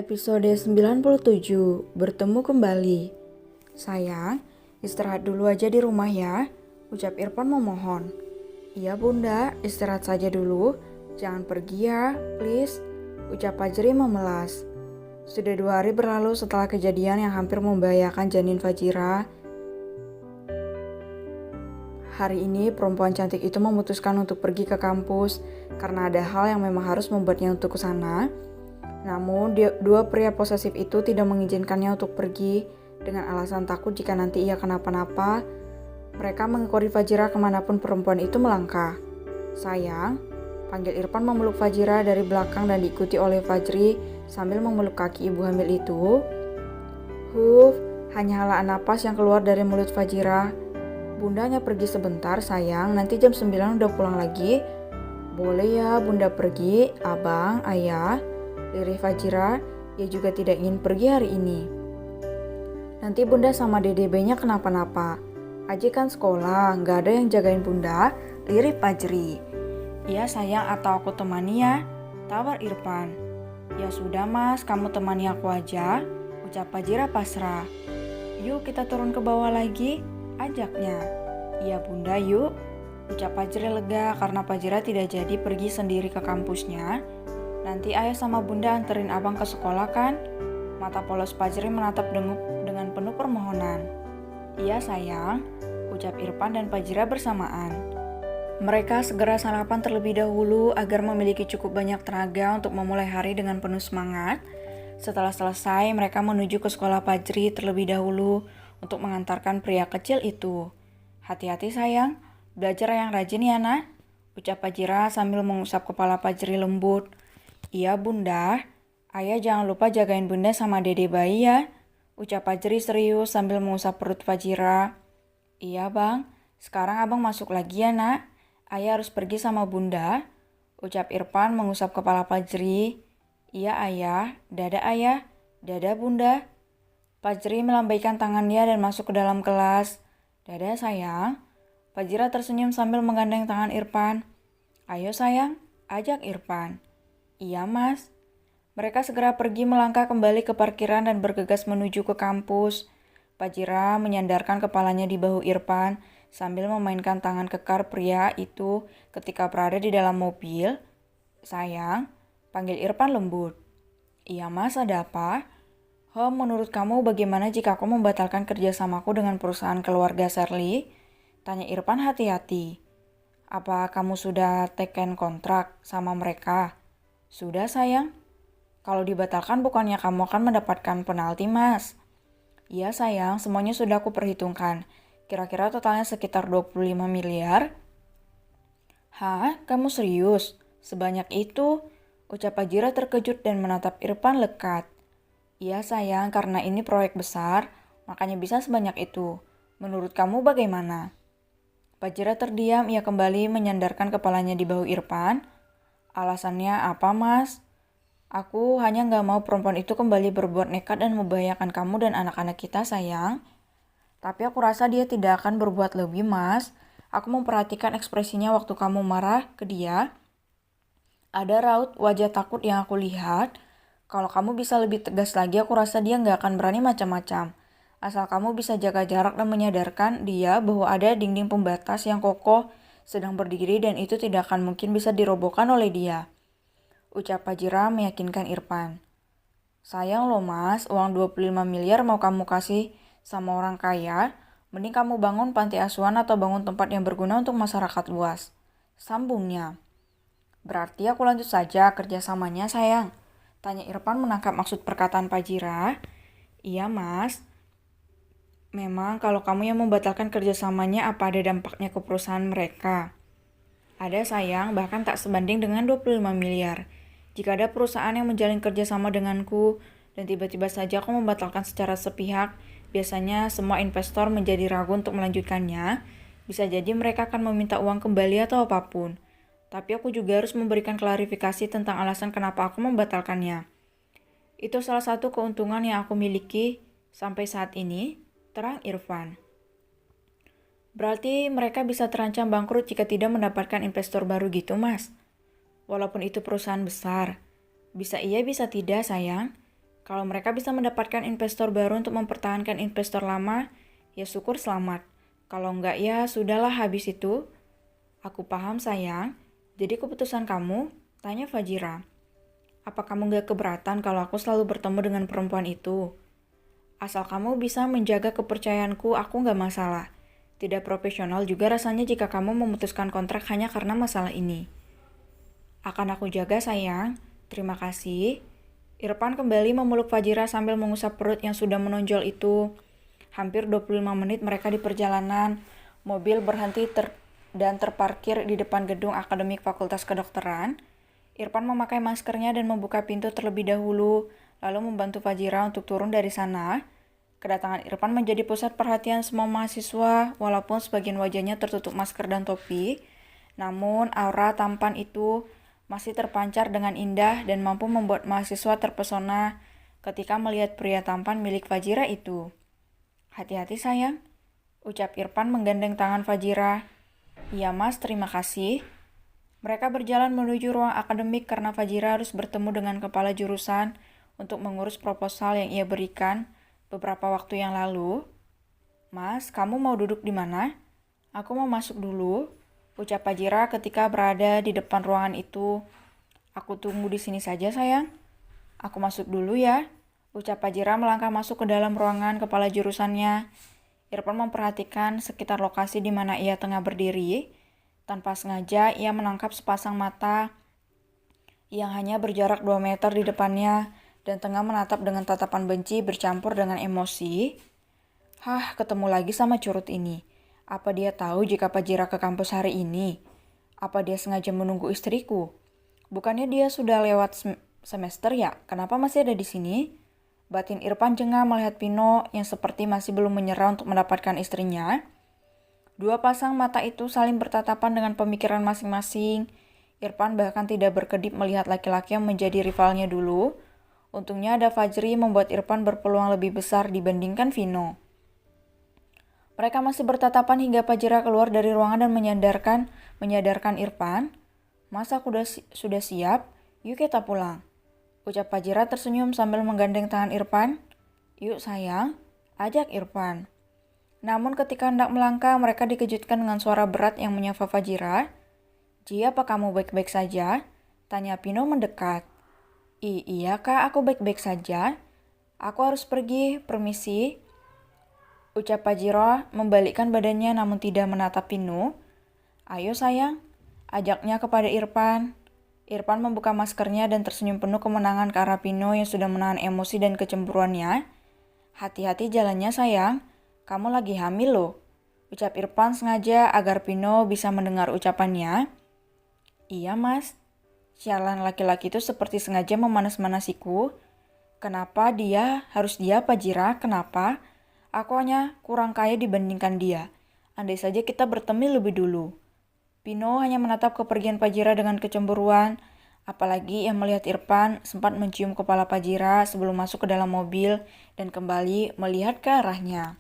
Episode 97, bertemu kembali. Sayang, istirahat dulu aja di rumah ya, ucap Irfan memohon. Iya bunda, istirahat saja dulu, jangan pergi ya, please, ucap Fajri memelas. Sudah 2 hari berlalu setelah kejadian yang hampir membahayakan janin Fajira. Hari ini perempuan cantik itu memutuskan untuk pergi ke kampus karena ada hal yang memang harus membuatnya untuk ke sana. Namun, dua pria posesif itu tidak mengizinkannya untuk pergi dengan alasan takut jika nanti ia kenapa-napa. Mereka mengikuti Fajira kemanapun perempuan itu melangkah. Sayang, panggil Irfan memeluk Fajira dari belakang dan diikuti oleh Fajri sambil memeluk kaki ibu hamil itu. Hanya helaan napas yang keluar dari mulut Fajira. Bunda hanya pergi sebentar sayang, nanti jam 9 udah pulang lagi. Boleh ya bunda pergi, abang, ayah. Lirih Fajira, ia juga tidak ingin pergi hari ini. Nanti bunda sama dede B-nya kenapa-napa. Aji kan sekolah, gak ada yang jagain bunda, lirih Fajri. Iya sayang atau aku temani ya, tawar Irfan. Ya sudah mas, kamu temani aku aja, ucap Fajira pasrah. Yuk kita turun ke bawah lagi, ajaknya. Iya bunda yuk, ucap Fajri lega karena Fajira tidak jadi pergi sendiri ke kampusnya. Nanti ayah sama bunda anterin abang ke sekolah kan? Mata polos Fajri menatap Dengup dengan penuh permohonan. Iya sayang, ucap Irfan dan Fajira bersamaan. Mereka segera sarapan terlebih dahulu agar memiliki cukup banyak tenaga untuk memulai hari dengan penuh semangat. Setelah selesai, mereka menuju ke sekolah Fajri terlebih dahulu untuk mengantarkan pria kecil itu. Hati-hati sayang, belajar yang rajin ya nak, ucap Fajira sambil mengusap kepala Fajri lembut. Iya bunda, ayah jangan lupa jagain bunda sama dede bayi ya, ucap Fajri serius sambil mengusap perut Fajira. Iya bang, sekarang abang masuk lagi ya nak, ayah harus pergi sama bunda, ucap Irfan mengusap kepala Fajri. Iya ayah, dadah bunda. Fajri melambaikan tangannya dan masuk ke dalam kelas. Dadah sayang. Fajira tersenyum sambil menggandeng tangan Irfan. Ayo sayang, ajak Irfan. Iya mas. Mereka segera pergi melangkah kembali ke parkiran dan bergegas menuju ke kampus. Fajira menyandarkan kepalanya di bahu Irfan sambil memainkan tangan kekar pria itu ketika berada di dalam mobil. Sayang, panggil Irfan lembut. Iya mas, ada apa? Menurut kamu bagaimana jika aku membatalkan kerjasamaku dengan perusahaan keluarga Shirley? Tanya Irfan hati-hati. Apa kamu sudah teken kontrak sama mereka? Sudah sayang. Kalau dibatalkan bukannya kamu akan mendapatkan penalti mas? Iya sayang, semuanya sudah aku perhitungkan. Kira-kira totalnya sekitar 25 miliar. Hah? Kamu serius? Sebanyak itu? Ucap Fajira terkejut dan menatap Irfan lekat. Iya sayang, karena ini proyek besar, makanya bisa sebanyak itu. Menurut kamu bagaimana? Fajira terdiam, ia kembali menyandarkan kepalanya di bahu Irfan. Alasannya apa mas? Aku hanya gak mau perempuan itu kembali berbuat nekat dan membahayakan kamu dan anak-anak kita sayang. Tapi aku rasa dia tidak akan berbuat lebih mas. Aku memperhatikan ekspresinya waktu kamu marah ke dia. Ada raut wajah takut yang aku lihat. Kalau kamu bisa lebih tegas lagi, aku rasa dia gak akan berani macam-macam. Asal kamu bisa jaga jarak dan menyadarkan dia bahwa ada dinding pembatas yang kokoh sedang berdiri dan itu tidak akan mungkin bisa dirobohkan oleh dia. Ucap Fajira meyakinkan Irfan. Sayang loh mas, uang 25 miliar mau kamu kasih sama orang kaya, mending kamu bangun panti asuhan atau bangun tempat yang berguna untuk masyarakat luas. Sambungnya. Berarti aku lanjut saja kerjasamanya sayang. Tanya Irfan menangkap maksud perkataan Fajira. Iya mas. Memang kalau kamu yang membatalkan kerjasamanya apa ada dampaknya ke perusahaan mereka? Ada sayang, bahkan tak sebanding dengan 25 miliar. Jika ada perusahaan yang menjalin kerjasama denganku dan tiba-tiba saja aku membatalkan secara sepihak, biasanya semua investor menjadi ragu untuk melanjutkannya. Bisa jadi mereka akan meminta uang kembali atau apapun. Tapi aku juga harus memberikan klarifikasi tentang alasan kenapa aku membatalkannya. Itu salah satu keuntungan yang aku miliki sampai saat ini, terang Irfan. Berarti mereka bisa terancam bangkrut jika tidak mendapatkan investor baru gitu mas? Walaupun itu perusahaan besar. Bisa iya bisa tidak sayang. Kalau mereka bisa mendapatkan investor baru untuk mempertahankan investor lama, ya syukur selamat. Kalau enggak ya sudahlah habis itu. Aku paham sayang, jadi keputusan kamu, tanya Fajira. Apa kamu gak keberatan kalau aku selalu bertemu dengan perempuan itu? Asal kamu bisa menjaga kepercayaanku, aku gak masalah. Tidak profesional juga rasanya jika kamu memutuskan kontrak hanya karena masalah ini. Akan aku jaga sayang, terima kasih. Irfan kembali memeluk Fajira sambil mengusap perut yang sudah menonjol itu. Hampir 25 menit mereka di perjalanan. Mobil berhenti dan terparkir di depan gedung akademik Fakultas Kedokteran. Irfan memakai maskernya dan membuka pintu terlebih dahulu, lalu membantu Fajira untuk turun dari sana. Kedatangan Irfan menjadi pusat perhatian semua mahasiswa, walaupun sebagian wajahnya tertutup masker dan topi. Namun, aura tampan itu masih terpancar dengan indah dan mampu membuat mahasiswa terpesona ketika melihat pria tampan milik Fajira itu. Hati-hati sayang, ucap Irfan menggandeng tangan Fajira. Iya mas, terima kasih. Mereka berjalan menuju ruang akademik karena Fajira harus bertemu dengan kepala jurusan untuk mengurus proposal yang ia berikan beberapa waktu yang lalu. Mas, kamu mau duduk di mana? Aku mau masuk dulu, ucap Fajira ketika berada di depan ruangan itu. Aku tunggu di sini saja sayang. Aku masuk dulu ya, ucap Fajira melangkah masuk ke dalam ruangan kepala jurusannya. Irfan memperhatikan sekitar lokasi di mana ia tengah berdiri. Tanpa sengaja ia menangkap sepasang mata yang hanya berjarak 2 meter di depannya dan tengah menatap dengan tatapan benci bercampur dengan emosi. Ketemu lagi sama curut ini. Apa dia tahu jika Fajira ke kampus hari ini? Apa dia sengaja menunggu istriku? Bukannya dia sudah lewat semester ya? Kenapa masih ada di sini? Batin Irfan jengah melihat Pino yang seperti masih belum menyerah untuk mendapatkan istrinya. Dua pasang mata itu saling bertatapan dengan pemikiran masing-masing. Irfan bahkan tidak berkedip melihat laki-laki yang menjadi rivalnya dulu. Untungnya ada Fajri membuat Irfan berpeluang lebih besar dibandingkan Vino. Mereka masih bertatapan hingga Fajira keluar dari ruangan dan menyadarkan Irfan. Mas, aku sudah siap, yuk kita pulang. Ucap Fajira tersenyum sambil menggandeng tangan Irfan. Yuk sayang, ajak Irfan. Namun ketika hendak melangkah, mereka dikejutkan dengan suara berat yang menyapa Fajira. Ji, apa kamu baik-baik saja? Tanya Pino mendekat. Iya kak, aku baik-baik saja. Aku harus pergi, permisi. Ucap Fajira membalikkan badannya namun tidak menatap Pino. Ayo sayang, ajaknya kepada Irfan. Irfan membuka maskernya dan tersenyum penuh kemenangan ke arah Pino yang sudah menahan emosi dan kecemburuannya. Hati-hati jalannya sayang, kamu lagi hamil loh. Ucap Irfan sengaja agar Pino bisa mendengar ucapannya. Iya mas, sialan laki-laki itu seperti sengaja memanas-manasiku. Kenapa harus dia Fajira, kenapa? Aku hanya kurang kaya dibandingkan dia. Andai saja kita bertemu lebih dulu. Pino hanya menatap kepergian Fajira dengan kecemburuan, apalagi yang melihat Irfan sempat mencium kepala Fajira sebelum masuk ke dalam mobil dan kembali melihat ke arahnya.